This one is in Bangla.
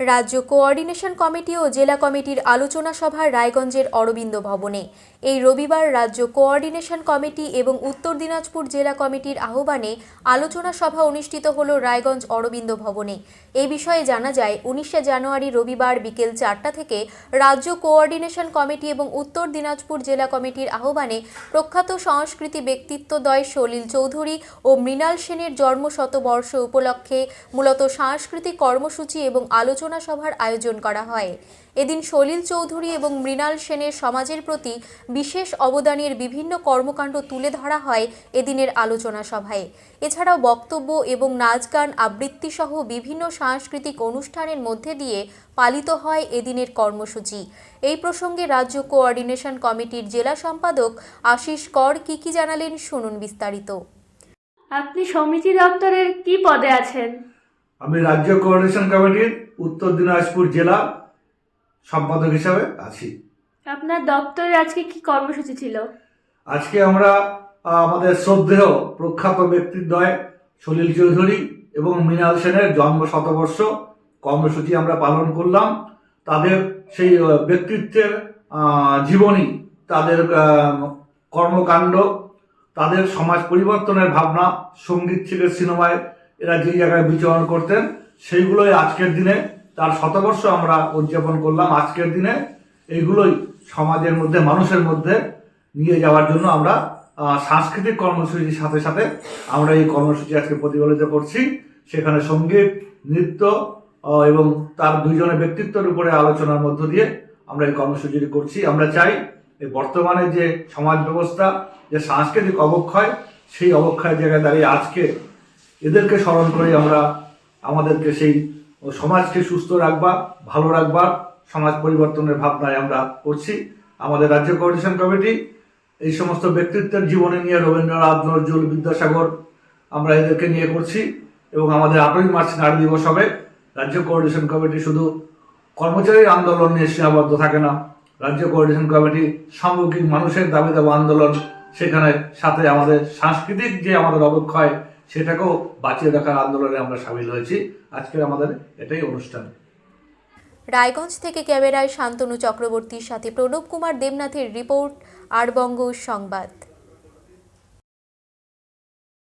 রাজ্য কোঅর্ডিনেশন কমিটি ও জেলা কমিটির আলোচনা সভা রায়গঞ্জের অরবিন্দ ভবনে। এই রবিবার রাজ্য কোঅর্ডিনেশন কমিটি এবং উত্তর দিনাজপুর জেলা কমিটির আহ্বানে আলোচনা সভা অনুষ্ঠিত হল রায়গঞ্জ অরবিন্দ ভবনে। এই বিষয়ে জানা যায়, 19শে জানুয়ারি রবিবার বিকেল 4টা থেকে রাজ্য কোঅর্ডিনেশন কমিটি এবং উত্তর দিনাজপুর জেলা কমিটির আহ্বানে প্রখ্যাত সংস্কৃতি ব্যক্তিত্বদ্বয় সলিল চৌধুরী ও মৃণাল সেনের জন্মশতবর্ষ উপলক্ষে মূলত সাংস্কৃতিক কর্মসূচি এবং আলোচনা সভার আয়োজন করা হয়। এদিন সলিল চৌধুরী এবং মৃণাল সেনের সমাজের প্রতি বিশেষ অবদানের বিভিন্ন কর্মকাণ্ড তুলে ধরা হয় এদিনের আলোচনা সভায়। এছাড়াও বক্তব্য এবং নাচ গান আবৃত্তি সহ বিভিন্ন সাংস্কৃতিক অনুষ্ঠানের মধ্যে দিয়ে পালিত হয় এদিনের কর্মসূচি। এই প্রসঙ্গে রাজ্য কোঅর্ডিনেশন কমিটির জেলা সম্পাদক আশিস কর কি জানালেন, শুনুন বিস্তারিত। আপনি সমিতি দপ্তরের কি পদে আছেন? আমি রাজ্য কোঅর্ডিনেশন কমিটির উত্তর দিনাজপুর জেলা সম্পাদক হিসাবে আছি। আপনার দপ্তরে আজকে কি কর্মসূচি ছিল? আজকে আমরা আমাদের শ্রদ্ধেয় প্রখ্যাত ব্যক্তিদ্বয় সলিল চৌধুরী এবং মৃণাল সেনের জন্ম শতবর্ষ কর্মসূচি আমরা পালন করলাম। তাদের সেই ব্যক্তিত্বের জীবনী, তাদের কর্মকাণ্ড, তাদের সমাজ পরিবর্তনের ভাবনা, সঙ্গীত থেকে সিনেমায় এরা যে জায়গায় বিচরণ করতেন, সেইগুলোই আজকের দিনে তার শতবর্ষ আমরা উদযাপন করলাম। আজকের দিনে এইগুলোই সমাজের মধ্যে, মানুষের মধ্যে নিয়ে যাওয়ার জন্য আমরা সাংস্কৃতিক কর্মসূচির সাথে সাথে আমরা এই কর্মসূচি আজকে প্রতিফলিত করছি। সেখানে সঙ্গীত, নৃত্য এবং তার দুইজনের ব্যক্তিত্বের উপরে আলোচনার মধ্য দিয়ে আমরা এই কর্মসূচিটি করছি। আমরা চাই এই বর্তমানে যে সমাজ ব্যবস্থা, যে সাংস্কৃতিক অবক্ষয়, সেই অবক্ষয়ের জায়গায় দাঁড়িয়ে আজকে এদেরকে স্মরণ করে আমরা আমাদেরকে সেই সমাজকে সুস্থ রাখবা, ভালো রাখবা, সমাজ পরিবর্তনের ভাবনায় আমরা করছি। আমাদের রাজ্য কোঅর্ডিনেশন কমিটি এই সমস্ত ব্যক্তিত্বের জীবনে নিয়ে, রবীন্দ্রনাথ, নজরুল, বিদ্যাসাগর, আমরা এদেরকে নিয়ে করছি। এবং আমাদের 8ই মার্চ নারী দিবস হবে। রাজ্য কোঅর্ডিনেশন কমিটি শুধু কর্মচারীর আন্দোলন নিয়ে সীমাবদ্ধ থাকে না। রাজ্য কোঅর্ডিনেশন কমিটি সামগ্রিক মানুষের দাবি দাবা আন্দোলন, সেখানে সাথে আমাদের সাংস্কৃতিক যে আমাদের অবক্ষয়, সেটাকেও বাঁচিয়ে রাখার আন্দোলনে আমরা সামিল হয়েছি। আজকের আমাদের এটাই অনুষ্ঠান। রায়গঞ্জ থেকে ক্যামেরায় শান্তনু চক্রবর্তীর সাথে প্রণব কুমার দেবনাথের রিপোর্ট, আর বঙ্গ সংবাদ।